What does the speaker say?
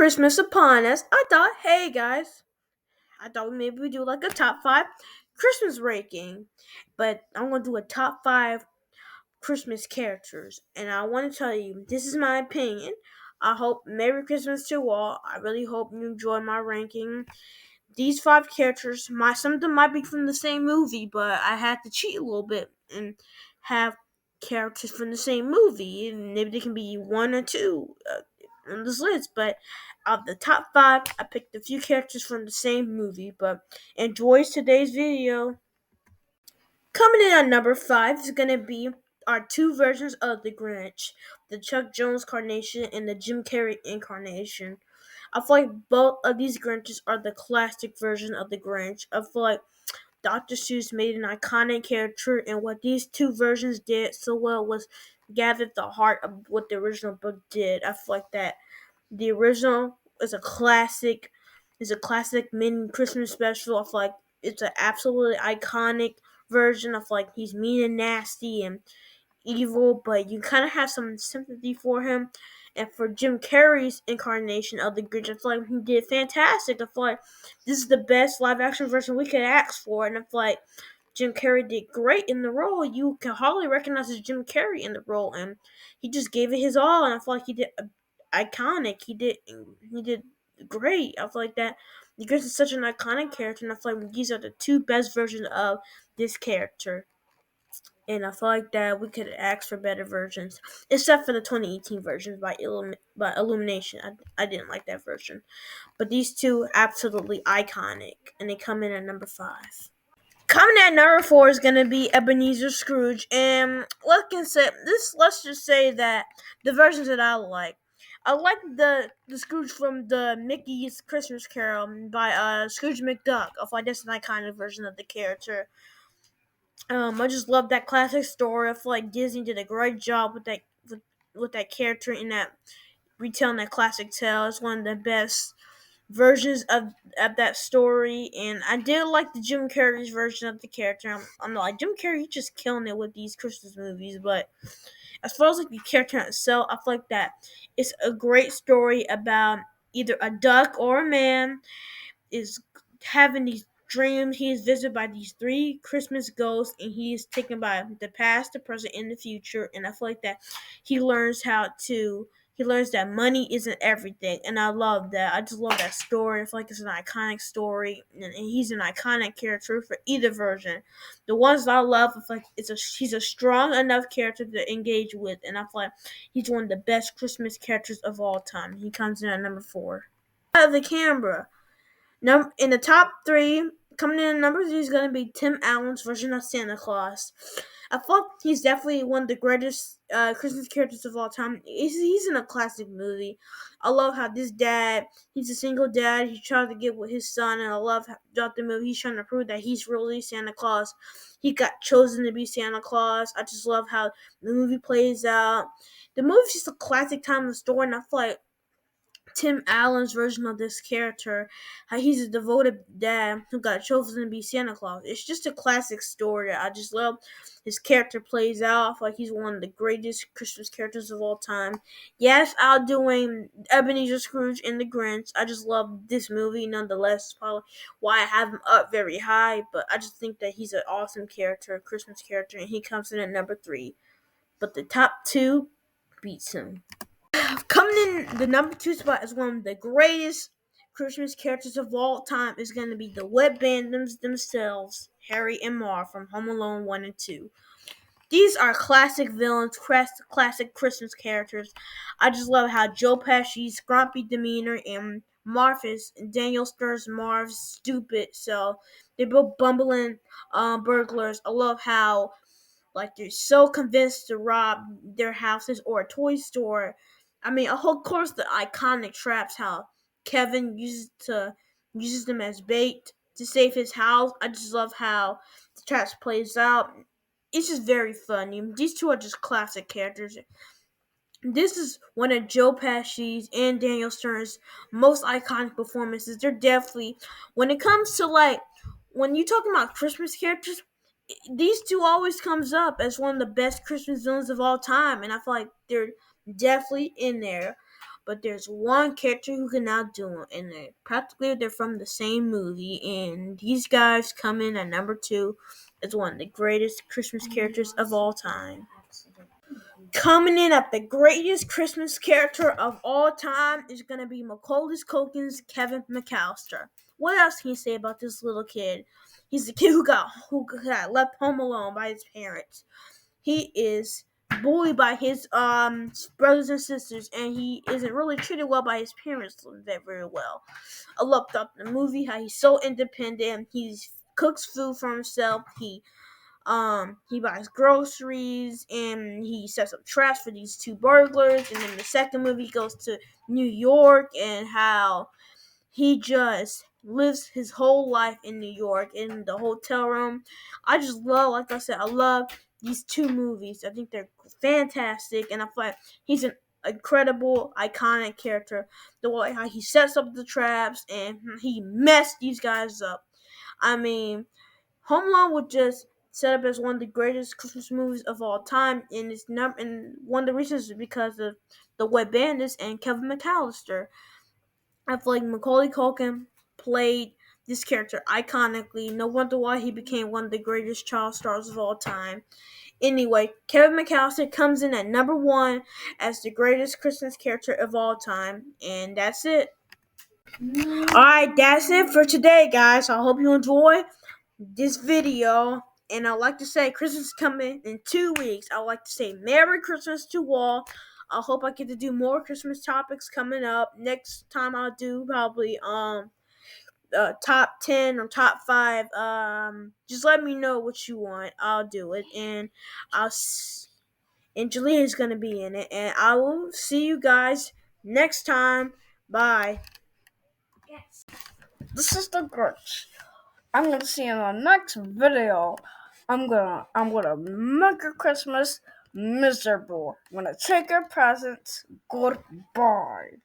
Christmas upon us, I thought, hey guys, I thought maybe we do like a top five Christmas ranking. But I'm gonna do a top five Christmas characters. And I wanna tell you, this is my opinion. I hope Merry Christmas to all. I really hope you enjoy my ranking. These five characters, some of them might be from the same movie, but I had to cheat a little bit and have characters from the same movie, and maybe they can be one or two on this list. But of the top five, I picked a few characters from the same movie. But enjoy today's video. Coming in at number five is gonna be our two versions of the Grinch, the Chuck Jones incarnation and the Jim Carrey incarnation. I feel like both of these Grinches are the classic version of the Grinch. I feel like Dr. Seuss made an iconic character, and what these two versions did so well was gathered the heart of what the original book did. I feel like that the original is a classic mini Christmas special. I feel like it's an absolutely iconic version. I feel like he's mean and nasty and evil, but you kind of have some sympathy for him. And for Jim Carrey's incarnation of the Grinch, I feel like he did fantastic. I feel like this is the best live action version we could ask for, and I feel like Jim Carrey did great in the role. You can hardly recognize as Jim Carrey in the role, and he just gave it his all. And I feel like he did iconic. He did great. I feel like that the Grinch is such an iconic character, and I feel like these are the two best versions of this character. And I feel like that we could ask for better versions, except for the 2018 versions by Illumination. I didn't like that version, but these two absolutely iconic, and they come in at number five. Coming at number four is gonna be Ebenezer Scrooge, and let's just say that the versions that I like the Scrooge from the Mickey's Christmas Carol by Scrooge McDuck. I feel like that's an iconic version of the character. I just love that classic story. I feel like Disney did a great job with that character in that retelling that classic tale. It's one of the best versions of that story, and I did like the Jim Carrey's version of the character. I'm like Jim Carrey, he's just killing it with these Christmas movies. But as far as like the character itself, I feel like that it's a great story about either a duck or a man is having these dreams. He is visited by these three Christmas ghosts, and he is taken by the past, the present, and the future. And I feel like that he learns that money isn't everything, and I love that. I just love that story. I feel like it's an iconic story, and he's an iconic character for either version. The ones that I love, I feel like he's a strong enough character to engage with, and I feel like he's one of the best Christmas characters of all time. He comes in at number four. Out of the camera. In the top three, coming in at number three is going to be Tim Allen's version of Santa Claus. I thought he's definitely one of the greatest Christmas characters of all time. He's in a classic movie. I love how he's a single dad. He's trying to get with his son, and I love how throughout the movie he's trying to prove that he's really Santa Claus. He got chosen to be Santa Claus. I just love how the movie plays out. The movie's just a classic time in the story, and I feel like Tim Allen's version of this character, how he's a devoted dad who got chosen to be Santa Claus. It's just a classic story. I just love his character plays out. I feel like he's one of the greatest Christmas characters of all time. Yes, outdoing Ebenezer Scrooge and the Grinch. I just love this movie nonetheless. It's probably why I have him up very high, but I just think that he's an awesome character, a Christmas character, and he comes in at number three. But the top two beats him. Coming in the number two spot is one of the greatest Christmas characters of all time. Is going to be the wet bandits themselves, Harry and Marv from Home Alone 1 and 2. These are classic villains, classic Christmas characters. I just love how Joe Pesci's grumpy demeanor and Daniel Stern's Marv's stupid. So they're both bumbling burglars. I love how like they're so convinced to rob their houses or a toy store. I mean, of course, the iconic traps. How Kevin uses them as bait to save his house. I just love how the traps plays out. It's just very funny. These two are just classic characters. This is one of Joe Pesci's and Daniel Stern's most iconic performances. They're definitely, when it comes to like when you talking about Christmas characters, these two always comes up as one of the best Christmas villains of all time, and I feel like they're definitely in there. but there's one character who can outdo him, and they're from the same movie. And these guys come in at number 2 as one of the greatest Christmas characters of all time. Coming in at the greatest Christmas character of all time is going to be Macaulay Culkin's Kevin McAllister. What else can you say about this little kid? He's the kid who got left home alone by his parents. He is bullied by his brothers and sisters, and he isn't really treated well by his parents very well. I loved up the movie how he's so independent. He cooks food for himself. He buys groceries and he sets up traps for these two burglars. And then the second movie goes to New York and how he just lives his whole life in New York in the hotel room. I just love, like I said, I love these two movies. I think they're fantastic, and I feel like he's an incredible, iconic character. The way how he sets up the traps and he messed these guys up. I mean, Home Alone would just set up as one of the greatest Christmas movies of all time, and and one of the reasons is because of the Wet Bandits and Kevin McAllister. I feel like Macaulay Culkin played this character iconically. No wonder why he became one of the greatest child stars of all time. Anyway, Kevin McAllister comes in at number 1 as the greatest Christmas character of all time, and that's it. Alright, that's it for today, guys. I hope you enjoy this video. And I'd like to say Christmas is coming in 2 weeks. I'd like to say Merry Christmas to all. I hope I get to do more Christmas topics coming up. Next time I'll do probably top 10 or top 5. Just let me know what you want. I'll do it, and and Julia is gonna be in it. And I will see you guys next time. Bye. This is the Grinch. I'm gonna see you in the next video. I'm gonna make your Christmas miserable. I'm gonna take your presents. Goodbye.